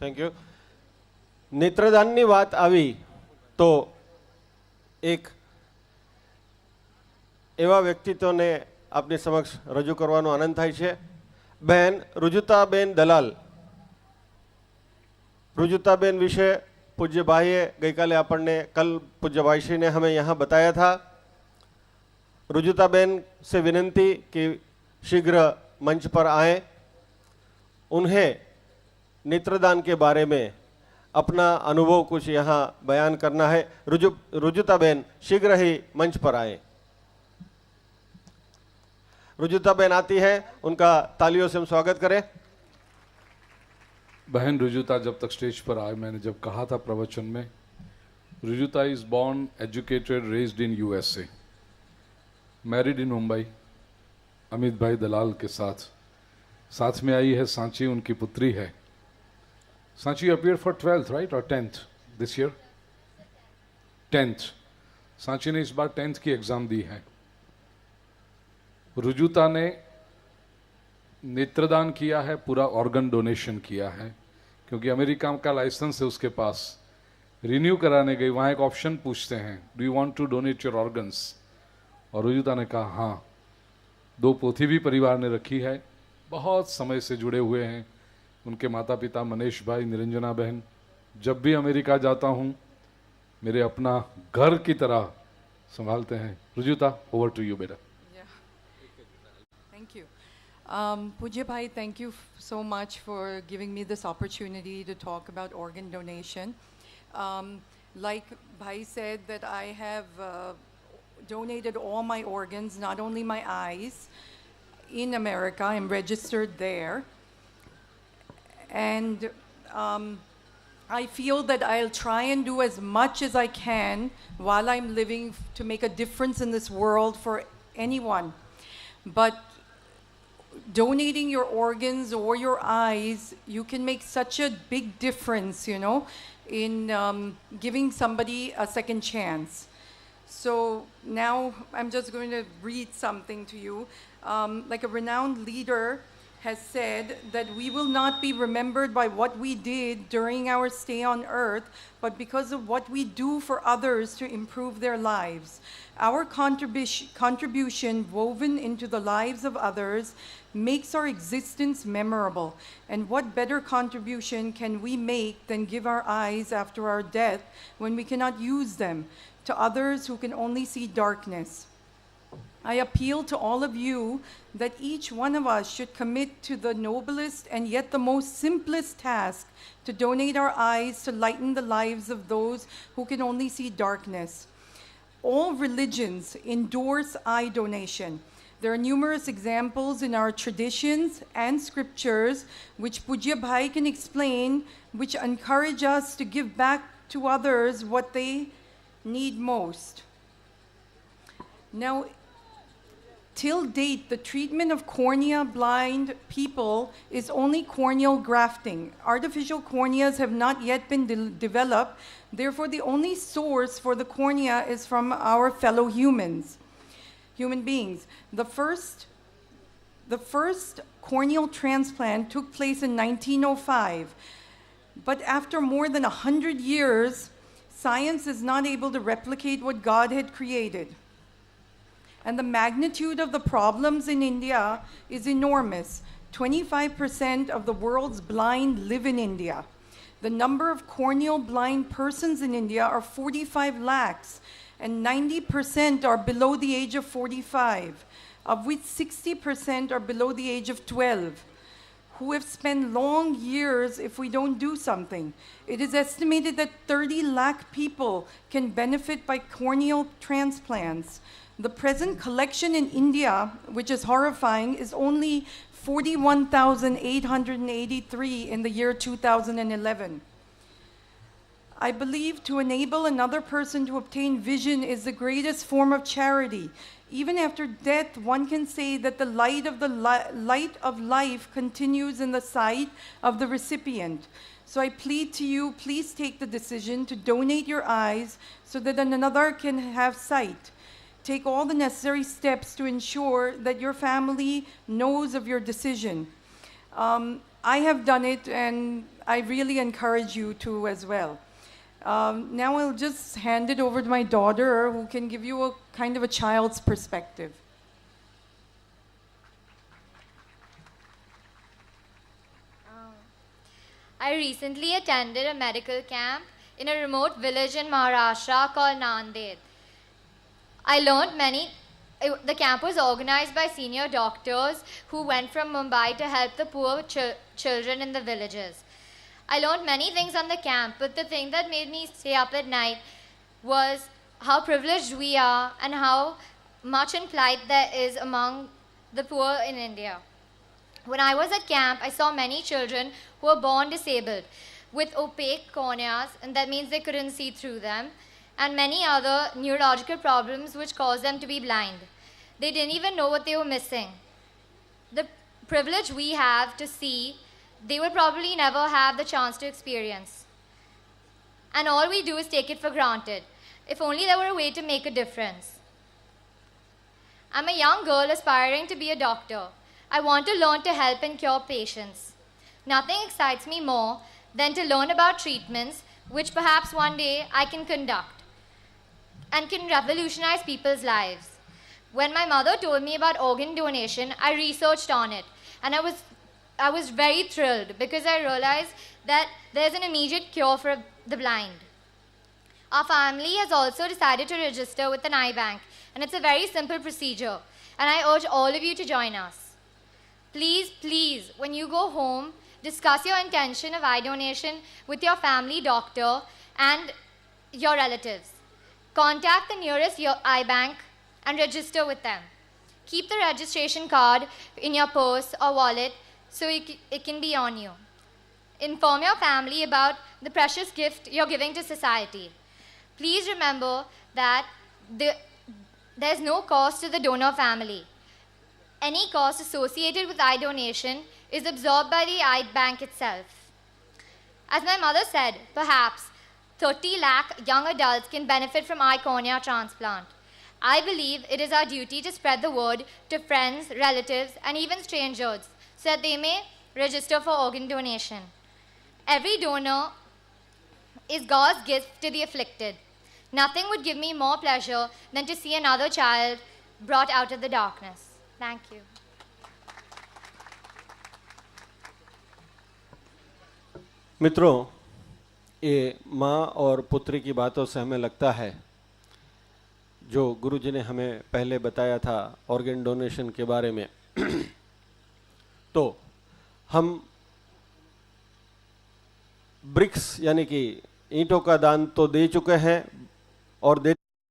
Thank you. નેત્રદાનની વાત આવી તો એક એવા વ્યક્તિત્વને આપની સમક્ષ રજૂ કરવાનો આનંદ થાય છે. બહેન રુજુતાબેન દલાલ. रुजुताबेन विषय पूज्य भाई गई काले आपने कल पूज्य भाईश्री ने हमें यहाँ बताया था. रुजुताबेन से विनंती कि शीघ्र मंच पर आए. उन्हें नेत्रदान के बारे में अपना अनुभव कुछ यहाँ बयान करना है. रुजुताबेन शीघ्र ही मंच पर आए. रुजुताबेन आती है, उनका तालियों से हम स्वागत करें. बहन रुजुता जब तक स्टेज पर आए, मैंने जब कहा था प्रवचन में, Rujuta is born, educated, raised in USA, married in Mumbai Amit भाई दलाल के साथ में आई है. सांची उनकी पुत्री है. Sanchi appear for 12th right और 10th this year. 10th Sanchi ने इस बार 10th की एग्जाम दी है. रुजुता ने नेत्रदान किया है, पूरा ऑर्गन डोनेशन किया है, क्योंकि अमेरिका का लाइसेंस है उसके पास. रिन्यू कराने गई, वहाँ एक ऑप्शन पूछते हैं, do you want to donate your organs. और रुजुता ने कहा हाँ. 2 पोथी भी परिवार ने रखी है, बहुत समय से जुड़े हुए हैं. उनके माता पिता मनीष भाई, निरंजना बहन, जब भी अमेरिका जाता हूँ मेरे अपना घर की तरह संभालते हैं. रुजुता, ओवर टू यू बेटा. Thank you. Pujya Bhai, thank you so much for giving me this opportunity to talk about organ donation. Like Bhai said, that I have donated all my organs, not only my eyes, in America. I'm registered there. And I feel that I'll try and do as much as I can while I'm living to make a difference in this world for anyone. But donating your organs or your eyes, you can make such a big difference, you know, in giving somebody a second chance. So now I'm just going to read something to you. Like a renowned leader has said that we will not be remembered by what we did during our stay on earth, but because of what we do for others to improve their lives. Our contribution woven into the lives of others makes our existence memorable. And what better contribution can we make than give our eyes after our death when we cannot use them to others who can only see darkness? I appeal to all of you that each one of us should commit to the noblest and yet the most simplest task to donate our eyes to lighten the lives of those who can only see darkness. All religions endorse eye donation. There are numerous examples in our traditions and scriptures which Pujya Bhai can explain, which encourage us to give back to others what they need most. Now, till date, the treatment of cornea blind people is only corneal grafting. Artificial corneas have not yet been developed. Therefore, the only source for the cornea is from our fellow human beings. The first corneal transplant took place in 1905. But after more than 100 years, science is not able to replicate what God had created. And the magnitude of the problems in India is enormous. 25% of the world's blind live in India. The number of corneal blind persons in India are 45 lakhs, and 90% are below the age of 45, of which 60% are below the age of 12, who have spent long years if we don't do something. It is estimated that 30 lakh people can benefit by corneal transplants. The present collection in India, which is horrifying, is only 41,883 in the year 2011. I believe to enable another person to obtain vision is the greatest form of charity. Even after death, one can say that the light of life continues in the sight of the recipient. So I plead to you, please take the decision to donate your eyes so that another can have sight. Take all the necessary steps to ensure that your family knows of your decision. I have done it, and I really encourage you to as well. Now I'll just hand it over to my daughter, who can give you a kind of a child's perspective. I recently attended a medical camp in a remote village in Maharashtra called Nanded. The camp was organized by senior doctors who went from Mumbai to help the poor children in the villages. I learned many things on the camp, but the thing that made me stay up at night was how privileged we are and how much in plight there is among the poor in India. When I was at camp, I saw many children who were born disabled with opaque corneas, and that means they couldn't see through them, and many other neurological problems which caused them to be blind. They didn't even know what they were missing. The privilege we have to see, they will probably never have the chance to experience. And all we do is take it for granted. If only there were a way to make a difference. I'm a young girl aspiring to be a doctor. I want to learn to help and cure patients. Nothing excites me more than to learn about treatments which perhaps one day I can conduct and can revolutionize people's lives. When my mother told me about organ donation, I researched on it, and I was very thrilled because I realized that there's an immediate cure for the blind. Our family has also decided to register with an eye bank, and it's a very simple procedure, and I urge all of you to join us. Please, please, when you go home, discuss your intention of eye donation with your family doctor and your relatives. Contact the nearest eye bank and register with them. Keep the registration card in your purse or wallet so it can be on you. Inform your family about the precious gift you're giving to society. Please remember that there's no cost to the donor family. Any cost associated with eye donation is absorbed by the eye bank itself. As my mother said, perhaps 30 lakh young adults can benefit from eye cornea transplant. I believe it is our duty to spread the word to friends, relatives, and even strangers so that they may register for organ donation. Every donor is God's gift to the afflicted. Nothing would give me more pleasure than to see another child brought out of the darkness. Thank you. मित्रों, ये माँ और पुत्री की बातों से हमें लगता है जो गुरुजी ने हमें पहले बताया था ऑर्गन डोनेशन के बारे में तो हम ब्रिक्स यानी कि ईंटों का दान तो दे चुके हैं और दे